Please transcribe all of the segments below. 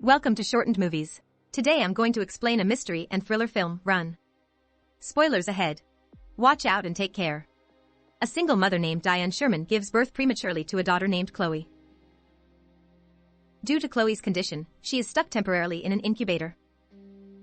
Welcome to Shortened Movies. Today I'm going to explain a mystery and thriller film, Run. Spoilers ahead. Watch out and take care. A single mother named Diane Sherman gives birth prematurely to a daughter named Chloe. Due to Chloe's condition, she is stuck temporarily in an incubator.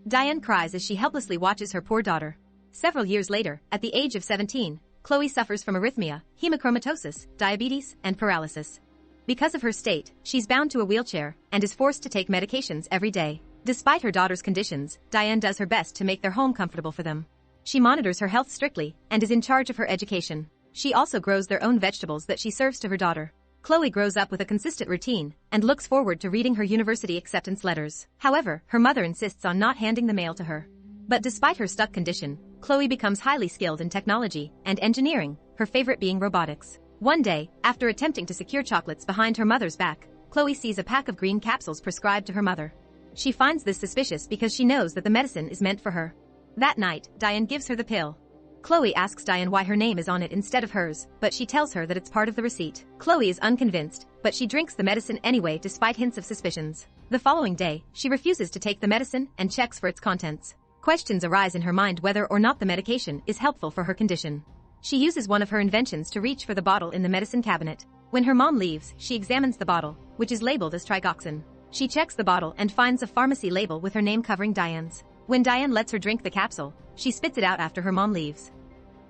Diane cries as she helplessly watches her poor daughter. Several years later, at the age of 17, Chloe suffers from arrhythmia, hemochromatosis, diabetes, and paralysis. Because of her state, she's bound to a wheelchair and is forced to take medications every day. Despite her daughter's conditions, Diane does her best to make their home comfortable for them. She monitors her health strictly and is in charge of her education. She also grows their own vegetables that she serves to her daughter. Chloe grows up with a consistent routine and looks forward to reading her university acceptance letters. However, her mother insists on not handing the mail to her. But despite her stuck condition, Chloe becomes highly skilled in technology and engineering, her favorite being robotics. One day, after attempting to secure chocolates behind her mother's back, Chloe sees a pack of green capsules prescribed to her mother. She finds this suspicious because she knows that the medicine is meant for her. That night, Diane gives her the pill. Chloe asks Diane why her name is on it instead of hers, but she tells her that it's part of the receipt. Chloe is unconvinced, but she drinks the medicine anyway despite hints of suspicions. The following day, she refuses to take the medicine and checks for its contents. Questions arise in her mind whether or not the medication is helpful for her condition. She uses one of her inventions to reach for the bottle in the medicine cabinet. When her mom leaves, she examines the bottle, which is labeled as Trigoxin. She checks the bottle and finds a pharmacy label with her name covering Diane's. When Diane lets her drink the capsule, she spits it out after her mom leaves.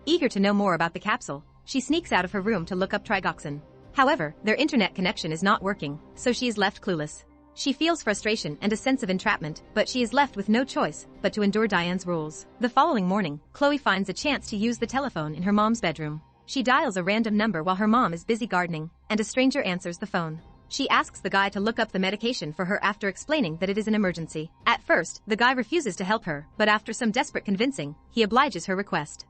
Eager to know more about the capsule, she sneaks out of her room to look up Trigoxin. However, their internet connection is not working, so she is left clueless. She feels frustration and a sense of entrapment, but she is left with no choice but to endure Diane's rules. The following morning, Chloe finds a chance to use the telephone in her mom's bedroom. She dials a random number while her mom is busy gardening, and a stranger answers the phone. She asks the guy to look up the medication for her after explaining that it is an emergency. At first, the guy refuses to help her, but after some desperate convincing, he obliges her request.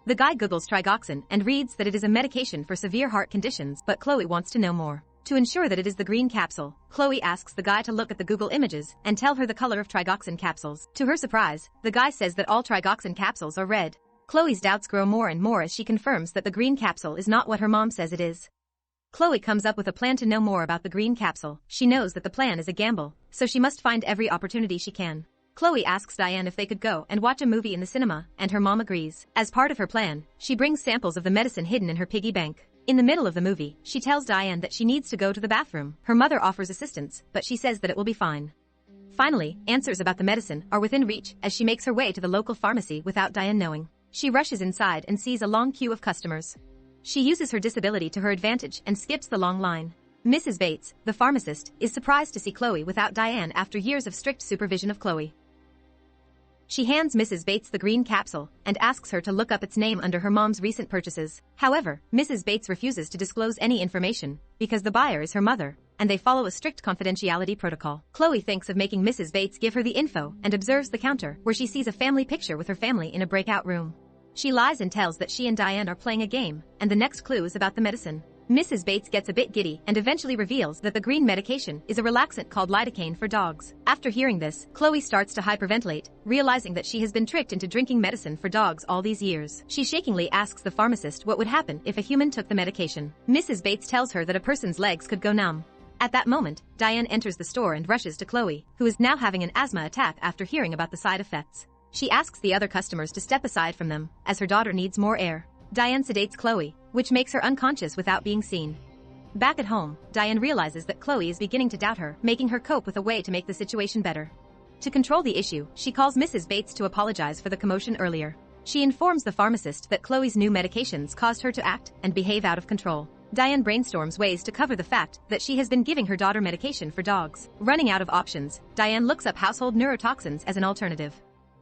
The guy Googles Trigoxin and reads that it is a medication for severe heart conditions, but Chloe wants to know more. To ensure that it is the green capsule, Chloe asks the guy to look at the Google images and tell her the color of Trigoxin capsules. To her surprise, the guy says that all Trigoxin capsules are red. Chloe's doubts grow more and more as she confirms that the green capsule is not what her mom says it is. Chloe comes up with a plan to know more about the green capsule. She knows that the plan is a gamble, so she must find every opportunity she can. Chloe asks Diane if they could go and watch a movie in the cinema, and her mom agrees. As part of her plan, she brings samples of the medicine hidden in her piggy bank. In the middle of the movie, she tells Diane that she needs to go to the bathroom. Her mother offers assistance, but she says that it will be fine. Finally, answers about the medicine are within reach as she makes her way to the local pharmacy without Diane knowing. She rushes inside and sees a long queue of customers. She uses her disability to her advantage and skips the long line. Mrs. Bates, the pharmacist, is surprised to see Chloe without Diane after years of strict supervision of Chloe. She hands Mrs. Bates the green capsule and asks her to look up its name under her mom's recent purchases. However, Mrs. Bates refuses to disclose any information because the buyer is her mother, and they follow a strict confidentiality protocol. Chloe thinks of making Mrs. Bates give her the info and observes the counter where she sees a family picture with her family in a breakout room. She lies and tells that she and Diane are playing a game, and the next clue is about the medicine. Mrs. Bates gets a bit giddy and eventually reveals that the green medication is a relaxant called lidocaine for dogs. After hearing this, Chloe starts to hyperventilate, realizing that she has been tricked into drinking medicine for dogs all these years. She shakingly asks the pharmacist what would happen if a human took the medication. Mrs. Bates tells her that a person's legs could go numb. At that moment, Diane enters the store and rushes to Chloe, who is now having an asthma attack after hearing about the side effects. She asks the other customers to step aside from them, as her daughter needs more air. Diane sedates Chloe, which makes her unconscious without being seen. Back at home, Diane realizes that Chloe is beginning to doubt her, making her cope with a way to make the situation better. To control the issue, she calls Mrs. Bates to apologize for the commotion earlier. She informs the pharmacist that Chloe's new medications caused her to act and behave out of control. Diane brainstorms ways to cover the fact that she has been giving her daughter medication for dogs. Running out of options, Diane looks up household neurotoxins as an alternative.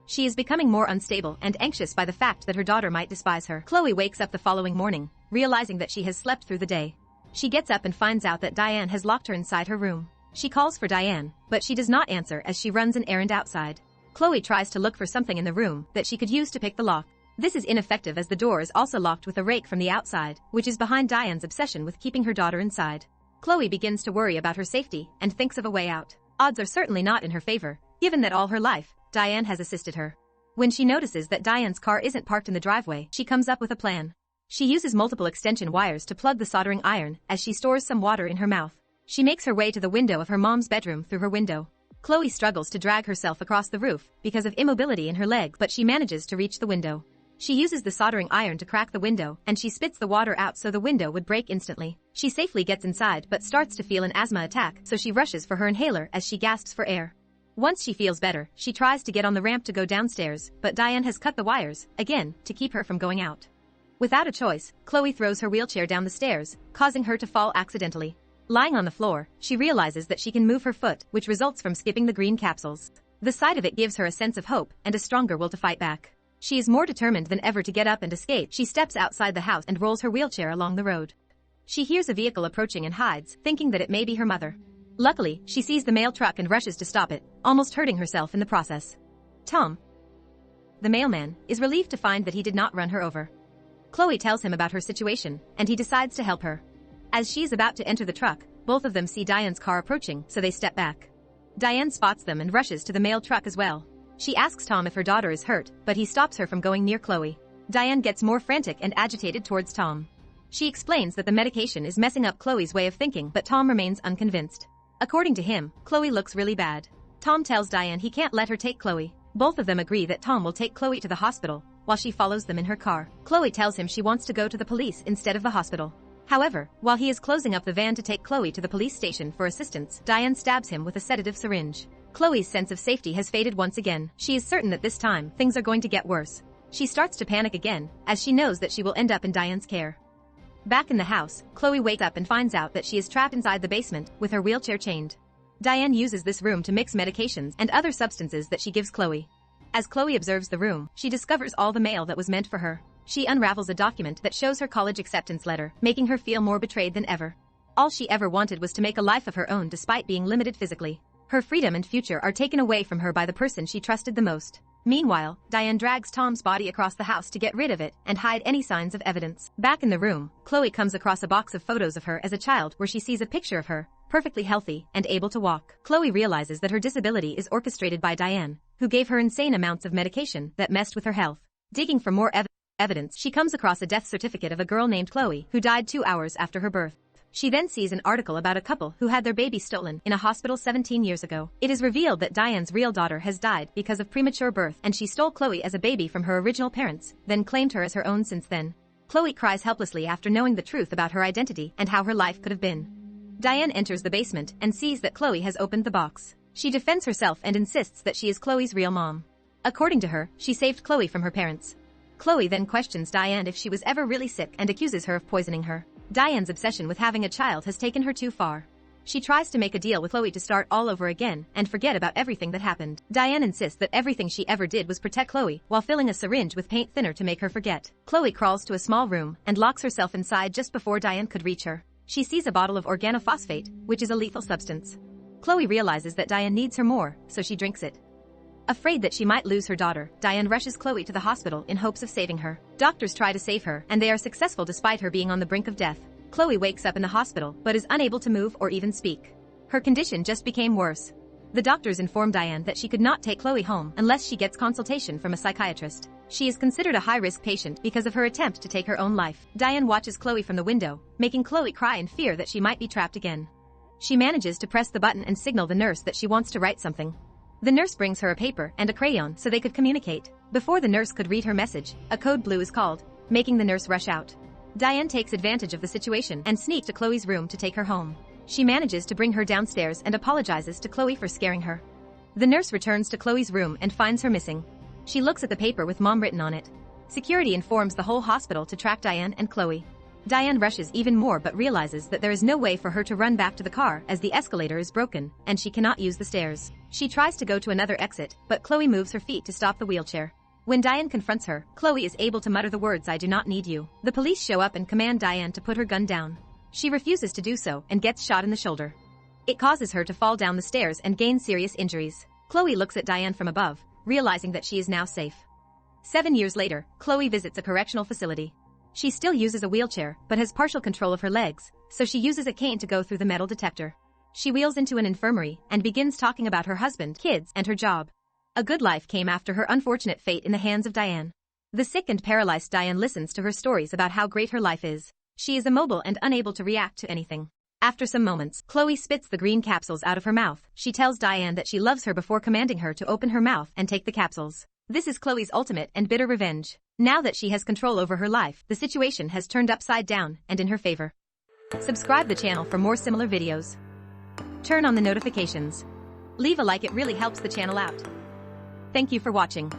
She is becoming more unstable and anxious by the fact that her daughter might despise her. Chloe wakes up the following morning, realizing that she has slept through the day. She gets up and finds out that Diane has locked her inside her room. She calls for Diane, but she does not answer as she runs an errand outside. Chloe tries to look for something in the room that she could use to pick the lock. This is ineffective as the door is also locked with a rake from the outside, which is behind Diane's obsession with keeping her daughter inside. Chloe begins to worry about her safety and thinks of a way out. Odds are certainly not in her favor, given that all her life, Diane has assisted her. When she notices that Diane's car isn't parked in the driveway, she comes up with a plan. She uses multiple extension wires to plug the soldering iron as she stores some water in her mouth. She makes her way to the window of her mom's bedroom through her window. Chloe struggles to drag herself across the roof because of immobility in her leg, but she manages to reach the window. She uses the soldering iron to crack the window, and she spits the water out so the window would break instantly. She safely gets inside but starts to feel an asthma attack, so she rushes for her inhaler as she gasps for air. Once she feels better, she tries to get on the ramp to go downstairs, but Diane has cut the wires, again, to keep her from going out. Without a choice, Chloe throws her wheelchair down the stairs, causing her to fall accidentally. Lying on the floor, she realizes that she can move her foot, which results from skipping the green capsules. The sight of it gives her a sense of hope and a stronger will to fight back. She is more determined than ever to get up and escape. She steps outside the house and rolls her wheelchair along the road. She hears a vehicle approaching and hides, thinking that it may be her mother. Luckily, she sees the mail truck and rushes to stop it, almost hurting herself in the process. Tom, the mailman, is relieved to find that he did not run her over. Chloe tells him about her situation, and he decides to help her. As she is about to enter the truck, both of them see Diane's car approaching, so they step back. Diane spots them and rushes to the mail truck as well. She asks Tom if her daughter is hurt, but he stops her from going near Chloe. Diane gets more frantic and agitated towards Tom. She explains that the medication is messing up Chloe's way of thinking, but Tom remains unconvinced. According to him, Chloe looks really bad. Tom tells Diane he can't let her take Chloe. Both of them agree that Tom will take Chloe to the hospital, while she follows them in her car. Chloe tells him she wants to go to the police instead of the hospital. However, while he is closing up the van to take Chloe to the police station for assistance, Diane stabs him with a sedative syringe. Chloe's sense of safety has faded once again. She is certain that this time, things are going to get worse. She starts to panic again, as she knows that she will end up in Diane's care. Back in the house, Chloe wakes up and finds out that she is trapped inside the basement, with her wheelchair chained. Diane uses this room to mix medications and other substances that she gives Chloe. As Chloe observes the room, she discovers all the mail that was meant for her. She unravels a document that shows her college acceptance letter, making her feel more betrayed than ever. All she ever wanted was to make a life of her own despite being limited physically. Her freedom and future are taken away from her by the person she trusted the most. Meanwhile, Diane drags Tom's body across the house to get rid of it and hide any signs of evidence. Back in the room, Chloe comes across a box of photos of her as a child where she sees a picture of her, perfectly healthy and able to walk. Chloe realizes that her disability is orchestrated by Diane, who gave her insane amounts of medication that messed with her health. Digging for more evidence, she comes across a death certificate of a girl named Chloe who died 2 hours after her birth. She then sees an article about a couple who had their baby stolen in a hospital 17 years ago. It is revealed that Diane's real daughter has died because of premature birth, and she stole Chloe as a baby from her original parents, then claimed her as her own since then. Chloe cries helplessly after knowing the truth about her identity and how her life could have been. Diane enters the basement and sees that Chloe has opened the box. She defends herself and insists that she is Chloe's real mom. According to her, she saved Chloe from her parents. Chloe then questions Diane if she was ever really sick and accuses her of poisoning her. Diane's obsession with having a child has taken her too far. She tries to make a deal with Chloe to start all over again and forget about everything that happened. Diane insists that everything she ever did was protect Chloe while filling a syringe with paint thinner to make her forget. Chloe crawls to a small room and locks herself inside just before Diane could reach her. She sees a bottle of organophosphate, which is a lethal substance. Chloe realizes that Diane needs her more, so she drinks it. Afraid that she might lose her daughter, Diane rushes Chloe to the hospital in hopes of saving her. Doctors try to save her, and they are successful despite her being on the brink of death. Chloe wakes up in the hospital, but is unable to move or even speak. Her condition just became worse. The doctors inform Diane that she could not take Chloe home unless she gets consultation from a psychiatrist. She is considered a high-risk patient because of her attempt to take her own life. Diane watches Chloe from the window, making Chloe cry in fear that she might be trapped again. She manages to press the button and signal the nurse that she wants to write something. The nurse brings her a paper and a crayon so they could communicate. Before the nurse could read her message, a code blue is called, making the nurse rush out. Diane takes advantage of the situation and sneaks to Chloe's room to take her home. She manages to bring her downstairs and apologizes to Chloe for scaring her. The nurse returns to Chloe's room and finds her missing. She looks at the paper with mom written on it. Security informs the whole hospital to track Diane and Chloe. Diane rushes even more but realizes that there is no way for her to run back to the car as the escalator is broken and she cannot use the stairs. She tries to go to another exit, but Chloe moves her feet to stop the wheelchair. When Diane confronts her, Chloe is able to mutter the words "I do not need you." The police show up and command Diane to put her gun down. She refuses to do so and gets shot in the shoulder. It causes her to fall down the stairs and gain serious injuries. Chloe looks at Diane from above, realizing that she is now safe. 7 years later, Chloe visits a correctional facility. She still uses a wheelchair, but has partial control of her legs, so she uses a cane to go through the metal detector. She wheels into an infirmary and begins talking about her husband, kids, and her job. A good life came after her unfortunate fate in the hands of Diane. The sick and paralyzed Diane listens to her stories about how great her life is. She is immobile and unable to react to anything. After some moments, Chloe spits the green capsules out of her mouth. She tells Diane that she loves her before commanding her to open her mouth and take the capsules. This is Chloe's ultimate and bitter revenge. Now that she has control over her life, the situation has turned upside down and in her favor. Subscribe the channel for more similar videos. Turn on the notifications. Leave a like, it really helps the channel out. Thank you for watching.